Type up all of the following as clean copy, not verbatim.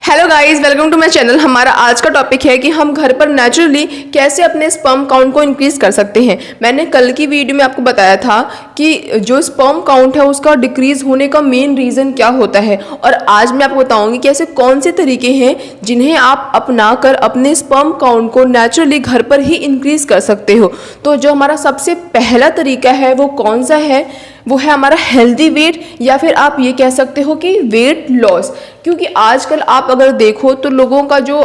Hello guys, welcome to my channel. हमारा आज का टॉपिक है कि हम घर पर नेचुरली कैसे अपने स्पर्म काउंट को इंक्रीज कर सकते हैं। मैंने कल की वीडियो में आपको बताया था कि जो स्पर्म काउंट है उसका डिक्रीज होने का मेन रीज़न क्या होता है, और आज मैं आपको बताऊंगी कि ऐसे कौन से तरीके हैं जिन्हें आप अपना कर अपने स्पर्म काउंट को नेचुरली घर पर ही इंक्रीज कर सकते हो। तो जो हमारा सबसे पहला तरीका है वो कौन सा है, वो है हमारा हेल्दी वेट, या फिर आप ये कह सकते हो कि वेट लॉस। क्योंकि आजकल आप अगर देखो तो लोगों का जो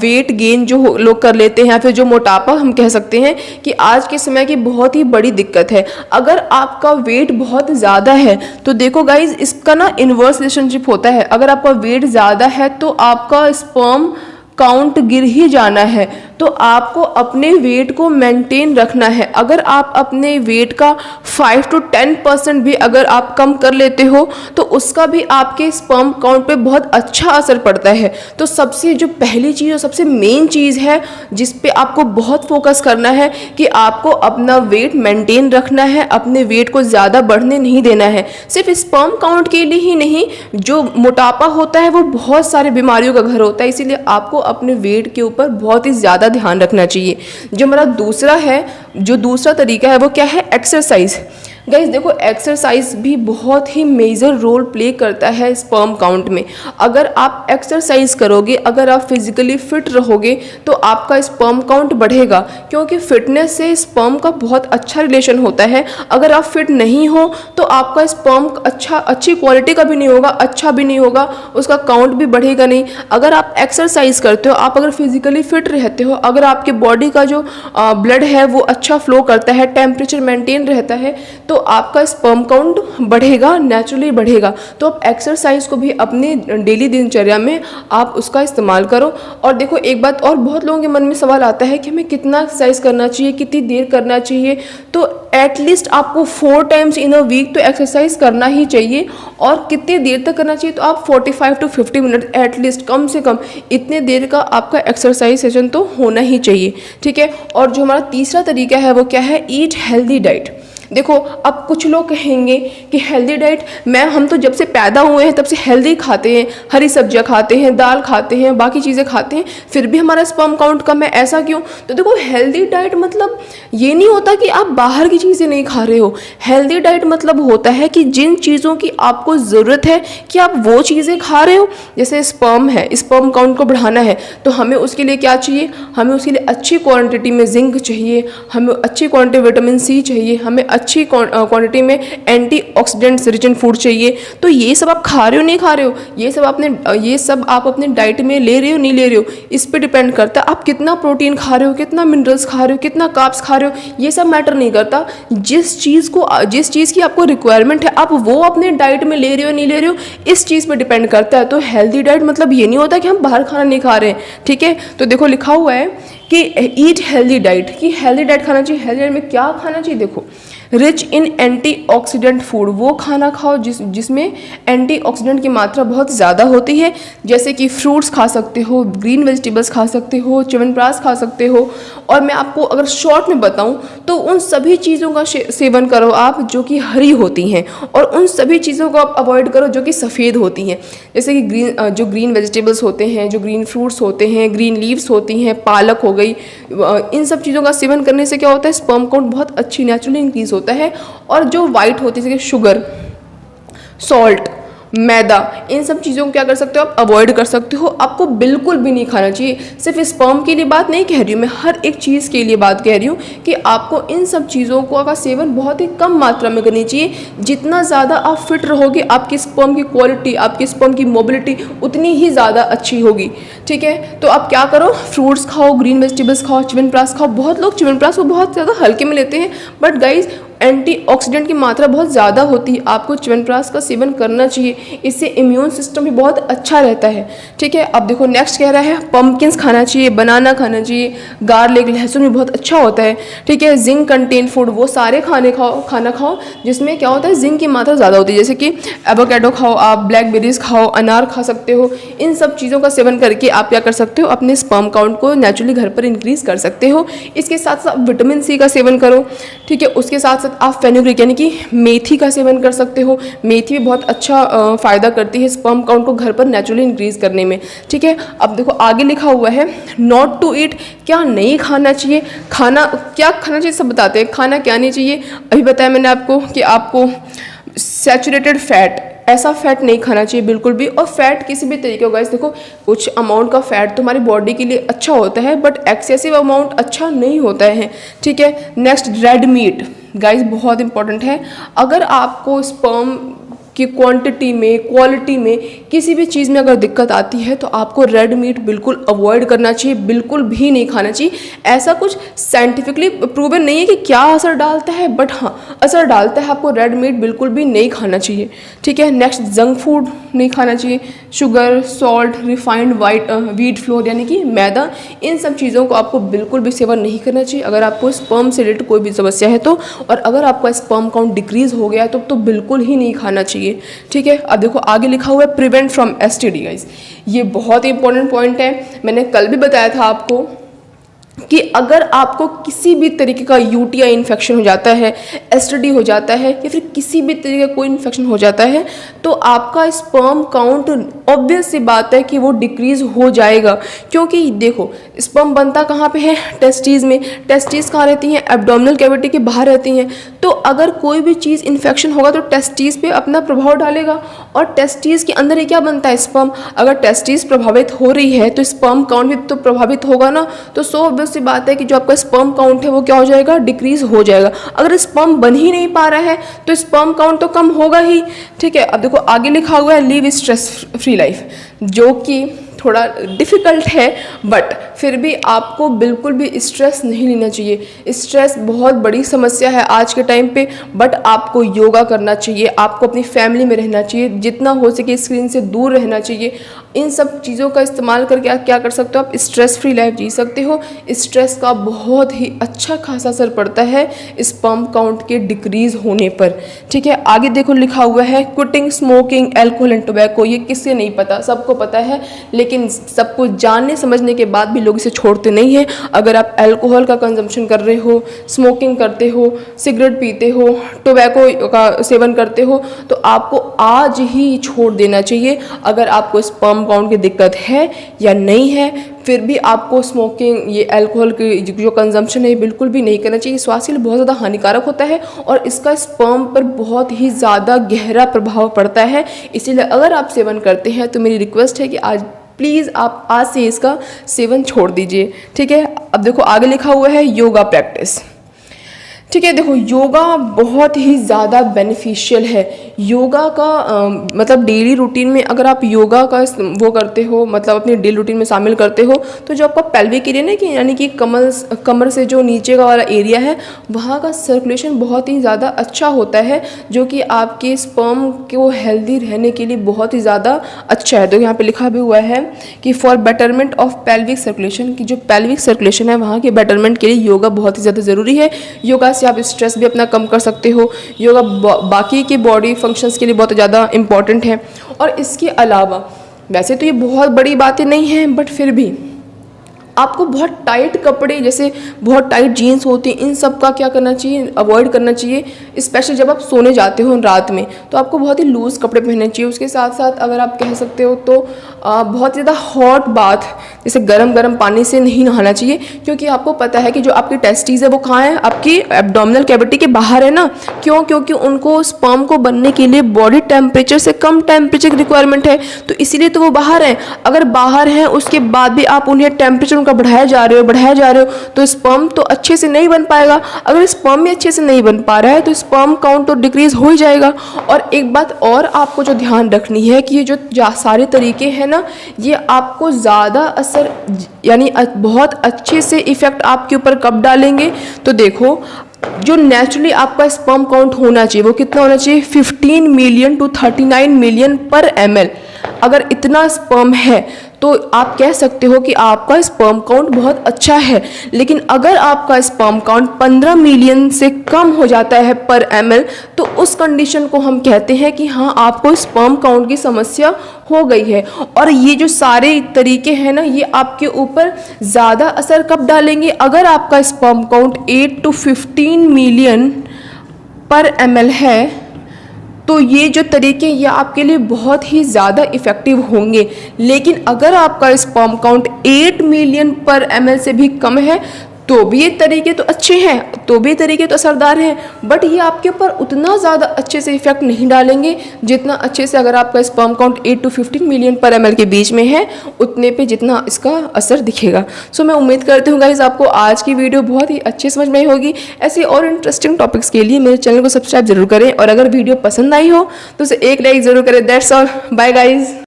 वेट गेन जो लोग कर लेते हैं, या फिर जो मोटापा हम कह सकते हैं कि आज के समय की बहुत ही बड़ी दिक्कत है। अगर आपका वेट बहुत ज़्यादा है तो देखो गाइज, इसका ना इन्वर्स रिलेशनशिप होता है। अगर आपका वेट ज़्यादा है तो आपका स्पर्म काउंट गिर ही जाना है। तो आपको अपने वेट को मेंटेन रखना है। अगर आप अपने वेट का 5 to 10% भी अगर आप कम कर लेते हो तो उसका भी आपके स्पर्म काउंट पे बहुत अच्छा असर पड़ता है। तो सबसे जो पहली चीज़ और सबसे मेन चीज़ है जिस पे आपको बहुत फोकस करना है कि आपको अपना वेट मेंटेन रखना है, अपने वेट को ज़्यादा बढ़ने नहीं देना है। सिर्फ स्पर्म काउंट के लिए ही नहीं, जो मोटापा होता है वो बहुत सारी बीमारियों का घर होता है, इसीलिए आपको अपने वेट के ऊपर बहुत ही ज़्यादा ध्यान रखना चाहिए। जो हमारा दूसरा तरीका है वो क्या है, एक्सरसाइज। गाइस देखो, एक्सरसाइज भी बहुत ही मेजर रोल प्ले करता है स्पर्म काउंट में। अगर आप एक्सरसाइज करोगे, अगर आप फिजिकली फिट रहोगे तो आपका स्पर्म काउंट बढ़ेगा, क्योंकि फिटनेस से स्पर्म का बहुत अच्छा रिलेशन होता है। अगर आप फिट नहीं हो तो आपका स्पर्म अच्छी क्वालिटी का भी नहीं होगा, अच्छा भी नहीं होगा, उसका काउंट भी बढ़ेगा नहीं। अगर आप एक्सरसाइज करते हो, आप अगर फिजिकली फिट रहते हो, अगर आपके बॉडी का जो ब्लड है वो अच्छा फ्लो करता है, टेम्परेचर मेंटेन रहता है, तो आपका स्पर्म काउंट बढ़ेगा, नेचुरली बढ़ेगा। तो आप एक्सरसाइज को भी अपने डेली दिनचर्या में आप उसका इस्तेमाल करो। और देखो एक बात और, बहुत लोगों के मन में सवाल आता है कि हमें कितना एक्सरसाइज करना चाहिए, कितनी देर करना चाहिए। तो एटलीस्ट आपको 4 times इन अ वीक तो एक्सरसाइज करना ही चाहिए। और कितनी देर तक करना चाहिए, तो आप 45 to 50 मिनट एटलीस्ट, कम से कम इतने देर का आपका एक्सरसाइज सेशन तो होना ही चाहिए, ठीक है। और जो हमारा तीसरा तरीका है वो क्या है, ईट हेल्दी डाइट। देखो, अब कुछ लोग कहेंगे कि हेल्दी डाइट, हम तो जब से पैदा हुए हैं तब से हेल्दी खाते हैं, हरी सब्जियां खाते हैं, दाल खाते हैं, बाकी चीज़ें खाते हैं, फिर भी हमारा स्पर्म काउंट कम है, ऐसा क्यों? तो देखो, हेल्दी डाइट मतलब ये नहीं होता कि आप बाहर की चीज़ें नहीं खा रहे हो। हेल्दी डाइट मतलब होता है कि जिन चीज़ों की आपको ज़रूरत है कि आप वो चीज़ें खा रहे हो। जैसे स्पर्म है, स्पर्म काउंट को बढ़ाना है तो हमें उसके लिए क्या चाहिए, हमें उसके लिए अच्छी क्वांटिटी में जिंक चाहिए, हमें अच्छी क्वांटिटी विटामिन सी चाहिए, हमें अच्छी क्वांटिटी में एंटीऑक्सीडेंट्स रिच इन फूड चाहिए। तो ये सब आप खा रहे हो नहीं खा रहे हो, ये सब आप अपने डाइट में ले रहे हो नहीं ले रहे हो, इस पे डिपेंड करता है आप कितना प्रोटीन खा रहे हो, कितना मिनरल्स खा रहे हो, कितना कार्ब्स खा रहे हो। ये सब मैटर नहीं करता। जिस चीज़ की आपको रिक्वायरमेंट है आप वो अपने डाइट में ले रहे हो नहीं ले रहे हो, इस चीज़ पे डिपेंड करता है। तो हेल्दी डाइट मतलब ये नहीं होता कि हम बाहर खाना नहीं खा रहे हैं, ठीक है। तो देखो लिखा हुआ है कि ईट हेल्दी डाइट, कि हेल्दी डाइट खाना चाहिए। हेल्दी डाइट में क्या खाना चाहिए, देखो, रिच इन एंटीऑक्सीडेंट फूड, वो खाना खाओ जिसमें एंटीऑक्सीडेंट की मात्रा बहुत ज़्यादा होती है। जैसे कि फ्रूट्स खा सकते हो, ग्रीन वेजिटेबल्स खा सकते हो, च्यवनप्राश खा सकते हो। और मैं आपको अगर शॉर्ट में बताऊं तो उन सभी चीज़ों का सेवन करो आप जो कि हरी होती हैं, और उन सभी चीज़ों को आप अवॉइड करो जो कि सफ़ेद होती हैं। जैसे कि ग्रीन वेजिटेबल्स होते हैं, जो ग्रीन फ्रूट्स होते हैं, ग्रीन लीव्स होती हैं, पालक हो गई, इन सब चीज़ों का सेवन करने से क्या होता है, स्पर्म काउंट बहुत अच्छी नेचुरली इंक्रीज होता है। और जो वाइट होती है जैसे शुगर, सॉल्ट, मैदा, इन सब चीज़ों को क्या कर सकते हो आप, अवॉइड कर सकते हो। आपको बिल्कुल भी नहीं खाना चाहिए। सिर्फ स्पर्म के लिए बात नहीं कह रही हूँ मैं, हर एक चीज़ के लिए बात कह रही हूँ कि आपको इन सब चीज़ों का सेवन बहुत ही कम मात्रा में करनी चाहिए। जितना ज़्यादा आप फिट रहोगे, आपकी स्पर्म की क्वालिटी, आपकी स्पर्म की मोबिलिटी उतनी ही ज़्यादा अच्छी होगी, ठीक है। तो आप क्या करो, फ्रूट्स खाओ, ग्रीन वेजिटेबल्स खाओ, च्यवनप्राश खाओ। बहुत लोग च्यवनप्राश को बहुत ज़्यादा हल्के में लेते हैं, बट गाइज एंटीऑक्सीडेंट की मात्रा बहुत ज़्यादा होती है, आपको च्यवनप्राश का सेवन करना चाहिए। इससे इम्यून सिस्टम भी बहुत अच्छा रहता है, ठीक है। अब देखो नेक्स्ट कह रहा है पम्पकिन्स खाना चाहिए, बनाना खाना चाहिए, गार्लिक, लहसुन भी बहुत अच्छा होता है, ठीक है। जिंक कंटेन फूड, वो सारे खाना खाओ जिसमें क्या होता है, जिंक की मात्रा ज़्यादा होती है। जैसे कि एवोकेडो खाओ आप, ब्लैकबेरीज खाओ, अनार खा सकते हो। इन सब चीज़ों का सेवन करके आप क्या कर सकते हो, अपने स्पर्म काउंट को नेचुरली घर पर इंक्रीज कर सकते हो। इसके साथ साथ विटामिन सी का सेवन करो, ठीक है। उसके साथ साथ साथ आप फेनुग्रीक यानी कि मेथी का सेवन कर सकते हो। मेथी भी बहुत अच्छा फ़ायदा करती है स्पर्म काउंट को घर पर नेचुरली इंक्रीज करने में। ठीक है, अब देखो आगे लिखा हुआ है नॉट टू ईट, क्या नहीं खाना चाहिए। खाना क्या खाना चाहिए सब बताते हैं, खाना क्या नहीं चाहिए। अभी बताया मैंने आपको कि आपको सैचुरेटेड फैट, ऐसा फैट नहीं खाना चाहिए बिल्कुल भी। और फैट किसी भी तरीके का, गाइस देखो कुछ अमाउंट का फैट तो हमारी बॉडी के लिए अच्छा होता है, बट एक्सेसिव अमाउंट अच्छा नहीं होता है। ठीक है, नेक्स्ट रेड मीट, गाइस बहुत इंपॉर्टेंट है। अगर आपको स्पर्म की क्वांटिटी में, क्वालिटी में, किसी भी चीज़ में अगर दिक्कत आती है तो आपको रेड मीट बिल्कुल अवॉइड करना चाहिए, बिल्कुल भी नहीं खाना चाहिए। ऐसा कुछ साइंटिफिकली प्रूवन नहीं है कि क्या असर डालता है, बट हाँ असर डालता है। आपको रेड मीट बिल्कुल भी नहीं खाना चाहिए। ठीक है, नेक्स्ट जंक फूड नहीं खाना चाहिए। Sugar, salt, refined wheat flour यानी कि मैदा, इन सब चीज़ों को आपको बिल्कुल भी सेवन नहीं करना चाहिए अगर आपको स्पर्म से रिलेटेड कोई भी समस्या है तो। और अगर आपका स्पर्म काउंट डिक्रीज हो गया है तो बिल्कुल ही नहीं खाना चाहिए। ठीक है, अब देखो आगे लिखा हुआ है प्रिवेंट फ्रॉम एसटीडी। गाइस ये बहुत ही इंपॉर्टेंट पॉइंट है। मैंने कल भी बताया था आपको कि अगर आपको किसी भी तरीके का यूटीआई इन्फेक्शन हो जाता है, एसटीडी हो जाता है, या फिर किसी भी तरीके का कोई इन्फेक्शन हो जाता है तो आपका स्पर्म काउंट ऑब्वियस सी बात है कि वो डिक्रीज हो जाएगा। क्योंकि देखो स्पर्म बनता कहाँ पे है, टेस्टीज में। टेस्टीज कहाँ रहती हैं, एब्डोमिनल कैविटी के बाहर रहती हैं। तो अगर कोई भी चीज़ इन्फेक्शन होगा तो टेस्टीज पे अपना प्रभाव डालेगा। और टेस्टीज के अंदर ही क्या बनता है, स्पर्म। अगर टेस्टीज प्रभावित हो रही है तो स्पर्म काउंट भी तो प्रभावित होगा ना। तो सो सी बात है कि जो आपका स्पर्म काउंट है वो क्या हो जाएगा, डिक्रीज हो जाएगा। अगर स्पर्म बन ही नहीं पा रहा है तो स्पर्म काउंट तो कम होगा ही। ठीक है, अब देखो आगे लिखा हुआ है लिव स्ट्रेस फ्री लाइफ, जो कि थोड़ा डिफ़िकल्ट है, बट फिर भी आपको बिल्कुल भी स्ट्रेस नहीं लेना चाहिए। स्ट्रेस बहुत बड़ी समस्या है आज के टाइम पे, बट आपको योगा करना चाहिए, आपको अपनी फैमिली में रहना चाहिए, जितना हो सके स्क्रीन से दूर रहना चाहिए। इन सब चीज़ों का इस्तेमाल करके आप क्या कर सकते हो, आप स्ट्रेस फ्री लाइफ जी सकते हो। स्ट्रेस का बहुत ही अच्छा खासा असर पड़ता है स्पर्म काउंट के डिक्रीज होने पर। ठीक है, आगे देखो लिखा हुआ है quitting smoking alcohol and tobacco. ये किससे नहीं पता, सबको पता है, लेकिन सब कुछ जानने समझने के बाद भी लोग इसे छोड़ते नहीं हैं। अगर आप अल्कोहल का कंजम्पशन कर रहे हो, स्मोकिंग करते हो, सिगरेट पीते हो, टोबैको का सेवन करते हो, तो आपको आज ही छोड़ देना चाहिए। अगर आपको स्पर्म काउंट की दिक्कत है या नहीं है, फिर भी आपको स्मोकिंग, ये अल्कोहल की जो कंजम्पशन है बिल्कुल भी नहीं करना चाहिए। स्वास्थ्य के लिए बहुत ज़्यादा हानिकारक होता है और इसका स्पर्म पर बहुत ही ज़्यादा गहरा प्रभाव पड़ता है। इसीलिए अगर आप सेवन करते हैं तो मेरी रिक्वेस्ट है कि आज प्लीज़ आप आज से इसका सेवन छोड़ दीजिए। ठीक है, अब देखो आगे लिखा हुआ है योगा प्रैक्टिस। ठीक है, देखो योगा बहुत ही ज़्यादा बेनिफिशियल है। योगा का मतलब डेली रूटीन में अगर आप योगा का वो करते हो, मतलब अपनी डेली रूटीन में शामिल करते हो, तो जो आपका पेल्विक एरिया ना, कि यानी कि कमर से जो नीचे का वाला एरिया है, वहाँ का सर्कुलेशन बहुत ही ज़्यादा अच्छा होता है, जो कि आपके स्पर्म को हेल्दी रहने के लिए बहुत ही ज़्यादा अच्छा है। तो यहाँ पे लिखा भी हुआ है कि for betterment of pelvic circulation, की जो पेल्विक सर्कुलेशन है वहाँ के बेटरमेंट के लिए योगा बहुत ही ज़्यादा ज़रूरी है। योगा से आप स्ट्रेस भी अपना कम कर सकते हो। योगा बाकी के बॉडी फंक्शंस के लिए बहुत ज़्यादा इम्पॉर्टेंट है। और इसके अलावा वैसे तो ये बहुत बड़ी बातें नहीं हैं, बट फिर भी आपको बहुत टाइट कपड़े, जैसे बहुत टाइट जीन्स होती हैं, इन सब का क्या करना चाहिए, अवॉइड करना चाहिए। स्पेशली जब आप सोने जाते हो रात में तो आपको बहुत ही लूज़ कपड़े पहनने चाहिए। उसके साथ साथ अगर आप कह सकते हो तो बहुत ज़्यादा हॉट बाथ, जैसे गरम गरम पानी से नहीं नहाना चाहिए, क्योंकि आपको पता है कि जो आपकी टेस्टीज है वो कहाँ है, आपकी एब्डोमिनल कैविटी के बाहर है ना। क्यों? क्योंकि उनको स्पर्म को बनने के लिए बॉडी टेम्परेचर से कम टेम्परेचर की रिक्वायरमेंट है, तो इसीलिए तो वो बाहर हैं। अगर बाहर हैं उसके बाद भी आप उन्हें टेम्परेचर उनका बढ़ाया जा रहे हो तो स्पर्म तो अच्छे से नहीं बन पाएगा। अगर स्पर्म भी अच्छे से नहीं बन पा रहा है तो स्पर्म काउंट तो डिक्रीज हो ही जाएगा। और एक बात और आपको जो ध्यान रखनी है कि ये जो सारे तरीके हैं ना, ये आपको ज़्यादा असर यानी बहुत अच्छे से इफ़ेक्ट आपके ऊपर कब डालेंगे, तो देखो जो नेचुरली आपका स्पर्म काउंट होना चाहिए वो कितना होना चाहिए, 15 मिलियन टू 39 मिलियन पर ml। अगर इतना स्पर्म है तो आप कह सकते हो कि आपका स्पर्म काउंट बहुत अच्छा है। लेकिन अगर आपका स्पर्म काउंट 15 मिलियन से कम हो जाता है पर ml, तो उस कंडीशन को हम कहते हैं कि हाँ आपको स्पर्म काउंट की समस्या हो गई है। और ये जो सारे तरीके हैं ना, ये आपके ऊपर ज़्यादा असर कब डालेंगे, अगर आपका स्पर्म काउंट 8 to 15 मिलियन पर ml है, तो ये जो तरीके ये आपके लिए बहुत ही ज़्यादा इफ़ेक्टिव होंगे। लेकिन अगर आपका स्पर्म काउंट 8 मिलियन पर ml से भी कम है तो भी ये तरीके तो अच्छे हैं, तो भी तरीके तो असरदार हैं, बट ये आपके ऊपर उतना ज़्यादा अच्छे से इफेक्ट नहीं डालेंगे जितना अच्छे से अगर आपका स्पर्म काउंट 8 to 15 मिलियन पर ml के बीच में है, उतने पे जितना इसका असर दिखेगा। सो मैं उम्मीद करती हूँ गाइस आपको आज की वीडियो बहुत ही अच्छी समझ में आई होगी। ऐसी और इंटरेस्टिंग टॉपिक्स के लिए मेरे चैनल को सब्सक्राइब जरूर करें, और अगर वीडियो पसंद आई हो तो उसे एक लाइक ज़रूर करें। That's all, bye guys.